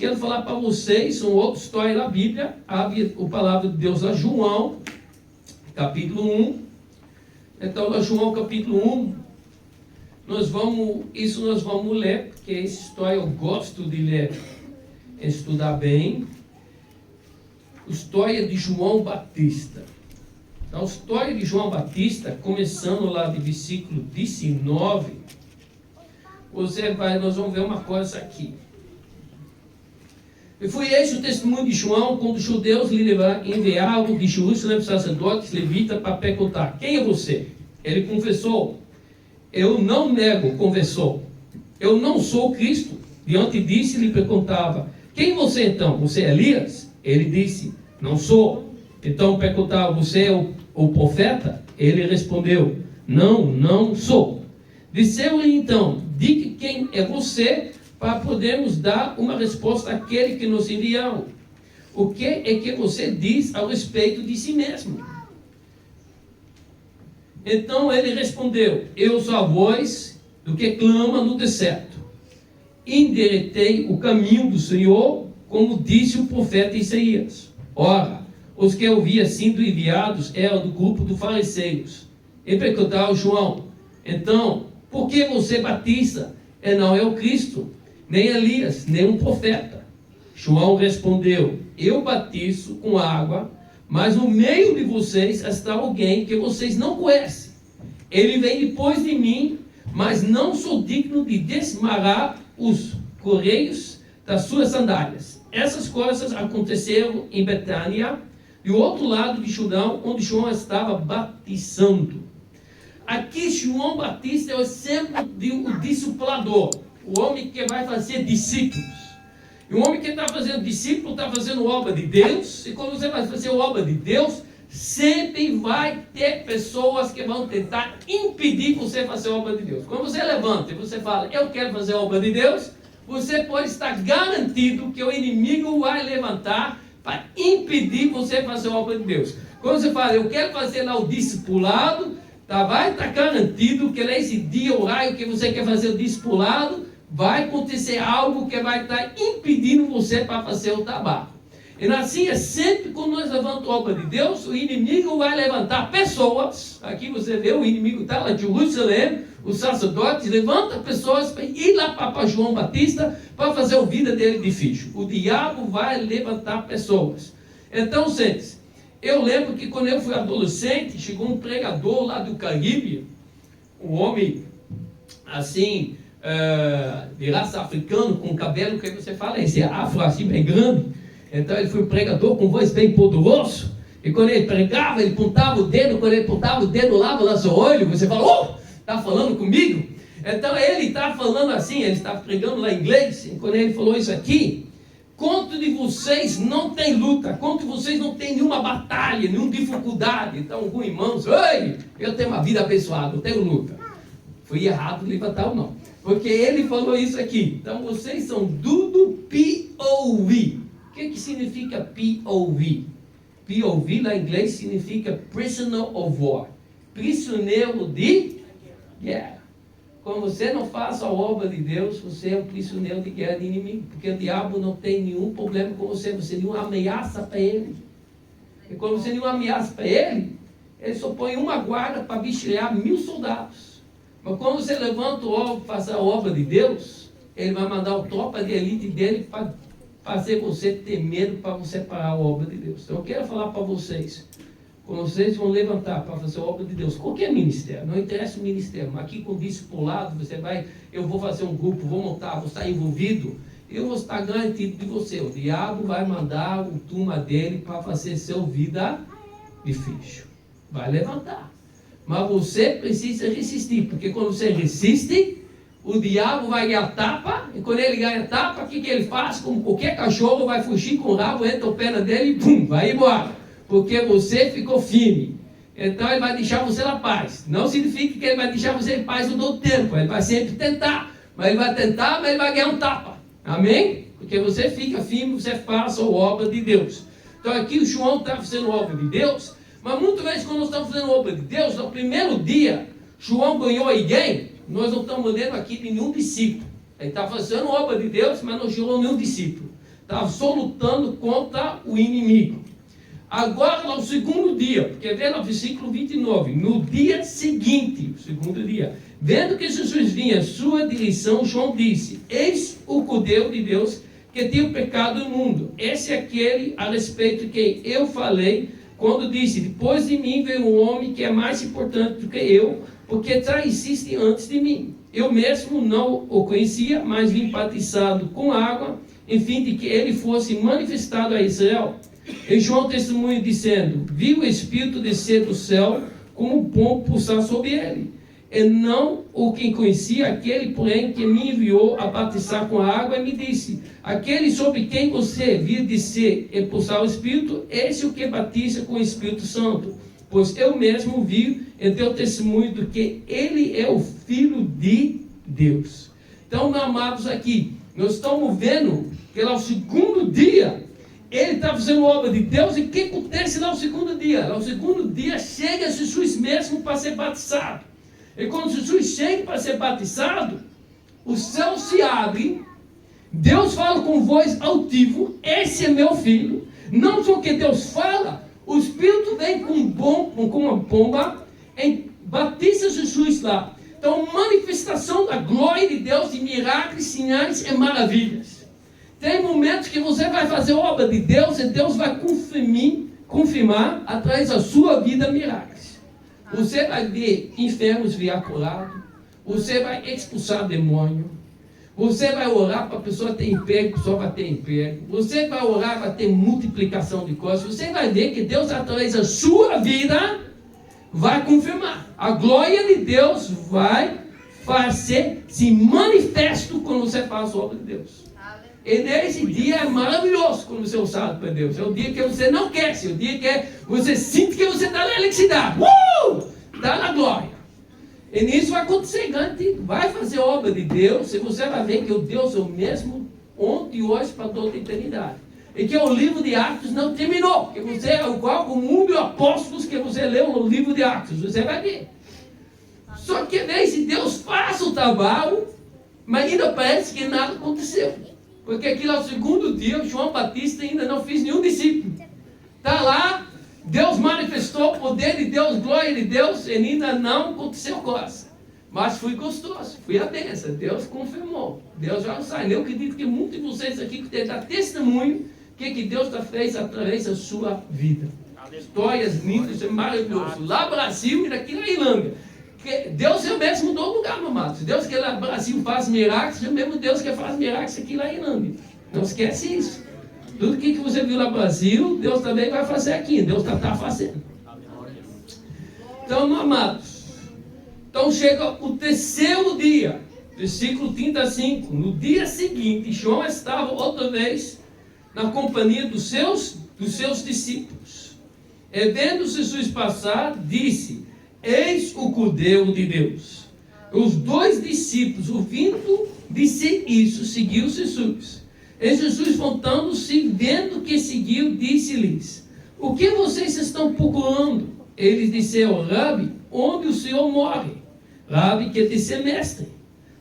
quero falar para vocês uma outra história da Bíblia. Abre a palavra de Deus a João, capítulo 1. Então, na João, capítulo 1, nós vamos ler, porque essa história eu gosto de ler, estudar bem. A história de João Batista. Então, a história de João Batista, começando lá de versículo 19, nós vamos ver uma coisa aqui. E foi esse o testemunho de João, quando os judeus lhe enviaram de Jerusalém os sacerdotes levitas para perguntar: quem é você? Ele confessou: eu não nego, confessou: eu não sou Cristo. Diante disso, lhe perguntava: quem você então? Você é Elias? Ele disse: não sou. Então perguntava: você é o profeta? Ele respondeu: não sou. Disseram-lhe então: diga quem é você, para podermos dar uma resposta àquele que nos enviou. O que é que você diz a respeito de si mesmo? Então ele respondeu: eu sou a voz do que clama no deserto. Endireitei o caminho do Senhor, como disse o profeta Isaías. Ora, os que ouviam sido enviados eram do grupo dos fariseus. E perguntaram João: então, por que você batiza e não é o Cristo, nem Elias, nem um profeta? João respondeu: eu batizo com água, mas no meio de vocês está alguém que vocês não conhecem. Ele vem depois de mim, mas não sou digno de desmarrar os correios das suas sandálias. Essas coisas aconteceram em Betânia, do outro lado de Jordão, onde João estava batizando. Aqui João Batista é o exemplo de um discipulador, o homem que vai fazer discípulos. E o homem que está fazendo discípulo está fazendo obra de Deus. E quando você vai fazer obra de Deus, sempre vai ter pessoas que vão tentar impedir você fazer a obra de Deus. Quando você levanta e você fala: eu quero fazer a obra de Deus, você pode estar garantido que o inimigo vai levantar para impedir você fazer a obra de Deus. Quando você fala: eu quero fazer lá o discipulado, vai estar garantido que nesse dia, horário que você quer fazer o discipulado, vai acontecer algo que vai estar impedindo você para fazer o trabalho. E assim é sempre quando nós levantamos a obra de Deus, o inimigo vai levantar pessoas. Aqui você vê, o inimigo está lá de Jerusalém, os sacerdotes levantam pessoas para ir lá para João Batista para fazer a vida dele difícil. O diabo vai levantar pessoas. Então, gente, eu lembro que quando eu fui adolescente, chegou um pregador lá do Caribe, um homem assim, de raça africana, com cabelo que você fala, esse afro assim bem grande. Então ele foi um pregador com voz bem poderoso. E quando ele pregava, ele apontava o dedo. Quando ele apontava o dedo lá no seu olho, você fala: oh, está falando comigo? Então ele está falando assim, ele está pregando lá em inglês. E quando ele falou isso aqui: quanto de vocês não tem luta? Quanto de vocês não tem nenhuma batalha, nenhuma dificuldade? Então alguns irmãos: oi, eu tenho uma vida abençoada, eu tenho luta. Foi errado levantar ou não, porque ele falou isso aqui. Então vocês são tudo POV. O que significa POV? POV lá em inglês significa Prisoner of War, prisioneiro de guerra. Quando você não faz a obra de Deus, você é um prisioneiro de guerra de inimigo, porque o diabo não tem nenhum problema com você, você nenhuma ameaça para ele. E quando você nenhuma ameaça para ele, ele só põe uma guarda para vigiar 1000 soldados. Mas quando você levanta o obra, faz a obra de Deus, ele vai mandar a tropa de elite dele para fazer você ter medo, para você parar a obra de Deus. Então eu quero falar para vocês: quando vocês vão levantar para fazer a obra de Deus, qualquer ministério, não interessa o ministério, mas aqui com discipulado, você vai: eu vou fazer um grupo, vou montar, vou estar envolvido, eu vou estar garantido de você. O diabo vai mandar o turma dele para fazer seu vida difícil. Vai levantar. Mas você precisa resistir, porque quando você resiste, o diabo vai ganhar tapa, e quando ele ganha tapa, o que ele faz? Como qualquer cachorro, vai fugir com o rabo, entra o pé dele e pum, vai embora. Porque você ficou firme. Então ele vai deixar você na paz. Não significa que ele vai deixar você em paz todo o tempo. Ele vai sempre tentar. Mas ele vai tentar, mas ele vai ganhar um tapa. Amém? Porque você fica firme, você faz a obra de Deus. Então aqui o João está fazendo a obra de Deus. Mas muitas vezes quando nós estamos fazendo a obra de Deus, no primeiro dia, João ganhou alguém. Nós não estamos lendo aqui de nenhum discípulo. Ele está fazendo a obra de Deus, mas não gerou nenhum discípulo. estava só lutando contra o inimigo. Agora, no segundo dia, porque vê no versículo 29, no dia seguinte, o segundo dia, vendo que Jesus vinha à sua direção, João disse: eis o Cordeiro de Deus que tira o pecado do mundo. Esse é aquele a respeito de quem eu falei, quando disse: depois de mim veio um homem que é mais importante do que eu, porque traíste antes de mim. Eu mesmo não o conhecia, mas vim batizado com água, em fim de que ele fosse manifestado a Israel. E João testemunha dizendo: vi o Espírito descer do céu como um pombo pulsar sobre ele. E não o quem conhecia, aquele, porém, que me enviou a batizar com a água, e me disse: aquele sobre quem você vir descer e pulsar o Espírito, esse é o que batiza com o Espírito Santo. Pois eu mesmo vi e deu testemunho de que ele é o Filho de Deus. Então, meus amados, aqui, nós estamos vendo que lá o segundo dia, ele está fazendo a obra de Deus. E o que acontece lá no segundo dia? Lá no segundo dia chega Jesus mesmo para ser batizado. E quando Jesus chega para ser batizado, o céu se abre, Deus fala com voz altiva: esse é meu filho. Não só que Deus fala, o Espírito vem com uma pomba e batiza Jesus lá. Então, manifestação da glória de Deus, de milagres, sinais e maravilhas. Tem momentos que você vai fazer a obra de Deus e Deus vai confirmar através da sua vida milagres. Você vai ver enfermos vir curados, você vai expulsar demônio, você vai orar para a pessoa ter emprego, a pessoa vai ter emprego, você vai orar para ter multiplicação de coisas. Você vai ver que Deus, através da sua vida, vai confirmar. A glória de Deus vai se manifesto quando você faz a obra de Deus. E nesse dia é maravilhoso quando você é usado por Deus. É o dia que você não quer, é o dia que você sente que você está na eletricidade. Está na glória. E nisso vai acontecer grande. Vai fazer a obra de Deus e você vai ver que o Deus é o mesmo ontem e hoje para toda a eternidade. E que o livro de Atos não terminou. Que você é igual com um de apóstolos que você leu no livro de Atos. Você vai ver. Só que nesse Deus faz o trabalho, mas ainda parece que nada aconteceu. Porque aqui lá no segundo dia, João Batista ainda não fez nenhum discípulo. Está lá, Deus manifestou o poder de Deus, glória de Deus, e ainda não aconteceu coisa. Mas foi gostoso, foi a bênção, Deus confirmou. Deus já sabe. Eu acredito que muitos de vocês aqui que têm dar testemunho que Deus está fez através da sua vida. Histórias lindas e maravilhosas. Lá no Brasil e daqui na Irlanda. Deus é o mesmo mudou o lugar, meu amado. Se Deus que lá no Brasil faz milagres, é o mesmo Deus que faz milagres aqui na Irlanda. Não esquece isso. Tudo que você viu lá no Brasil, Deus também vai fazer aqui. Deus está fazendo. Então, meu amados, então chega o terceiro dia, versículo 35. No dia seguinte, João estava outra vez na companhia dos seus discípulos. E vendo Jesus passar, disse: eis o Cordeiro de Deus. Os dois discípulos, ouvindo dizer isso, seguiu Jesus. E Jesus, voltando-se, vendo que seguiu, disse-lhes: o que vocês estão procurando? Eles disseram: Rabi, onde o Senhor morre? Rabi quer dizer mestre.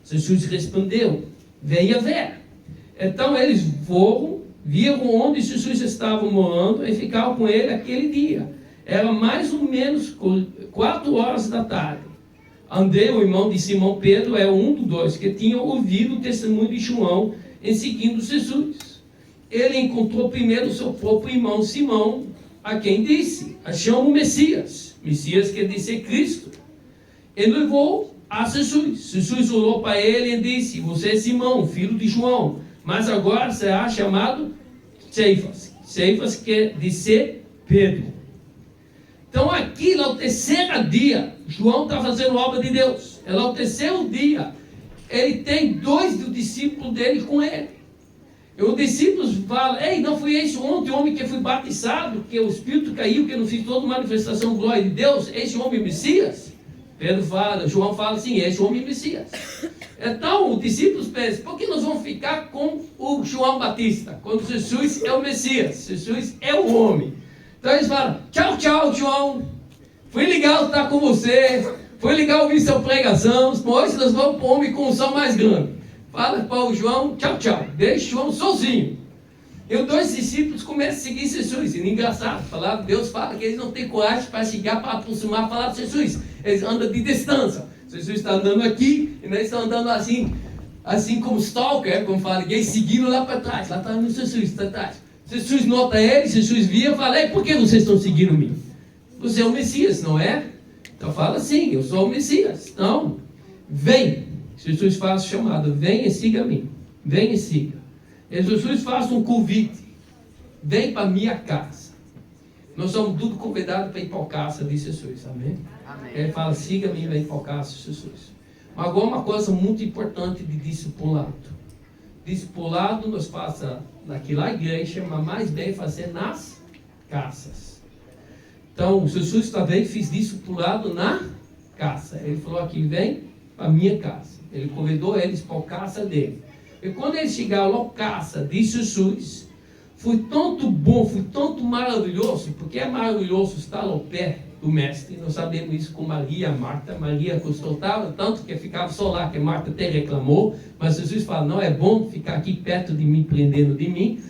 Jesus respondeu: venha ver. Então eles viram onde Jesus estava morando e ficaram com ele aquele dia. Era mais ou menos 4 horas da tarde. André, o irmão de Simão Pedro, é um dos dois que tinha ouvido o testemunho de João em seguindo Jesus. Ele encontrou primeiro seu próprio irmão Simão, a quem disse: achamos o Messias. Messias quer dizer Cristo. Ele levou a Jesus. Jesus olhou para ele e disse: você é Simão, filho de João, mas agora será chamado Cefas. Cefas quer dizer Pedro. Então aqui, lá o terceiro dia, João está fazendo a obra de Deus. É lá o terceiro dia, ele tem 2 dos discípulos dele com ele. E os discípulos falam: ei, não foi esse ontem o homem que foi batizado, que o Espírito caiu, que não fez toda manifestação de glória de Deus, esse homem é Messias? João fala assim: esse homem é Messias. Então os discípulos pensam: por que nós vamos ficar com o João Batista, quando Jesus é o Messias, Jesus é o homem? Então eles falam: tchau, tchau, João, foi legal estar com você, foi legal ouvir sua pregação, hoje nós vamos para o homem com um som mais grande. Fala para o João: tchau, tchau, deixa o João sozinho. E os dois discípulos começam a seguir Jesus. E é engraçado, Deus fala que eles não têm coragem para chegar, para aproximar, falar de Jesus. Eles andam de distância. Jesus está andando aqui, e eles estão andando assim como stalker, como fala, e eles seguindo lá para trás. Lá está no Jesus, está atrás. Jesus nota eles, Jesus via e fala: por que vocês estão seguindo mim? Você é o Messias, não é? Então fala assim: eu sou o Messias. Não, vem. Jesus faz chamada: vem e siga-me. Vem e siga. E Jesus faz um convite: vem para minha casa. Nós somos tudo convidados para ir para a casa de Jesus, amém? Amém. Ele fala: siga-me e vem para a casa de Jesus. Mas agora uma coisa muito importante de discipulado. Discipulado nós faça naquela igreja, mas mais bem fazer nas casas. Então Jesus também fez discipulado na casa. Ele falou aqui: vem para a minha casa. Ele convidou eles para a casa dele. E quando eles chegaram à casa de Jesus, foi tanto bom, foi tanto maravilhoso, porque é maravilhoso estar ao pé do mestre. Nós sabemos isso com Maria e Marta. Maria gostou tanto que ficava só lá, que Marta até reclamou, mas Jesus fala: não, é bom ficar aqui perto de mim, prendendo de mim,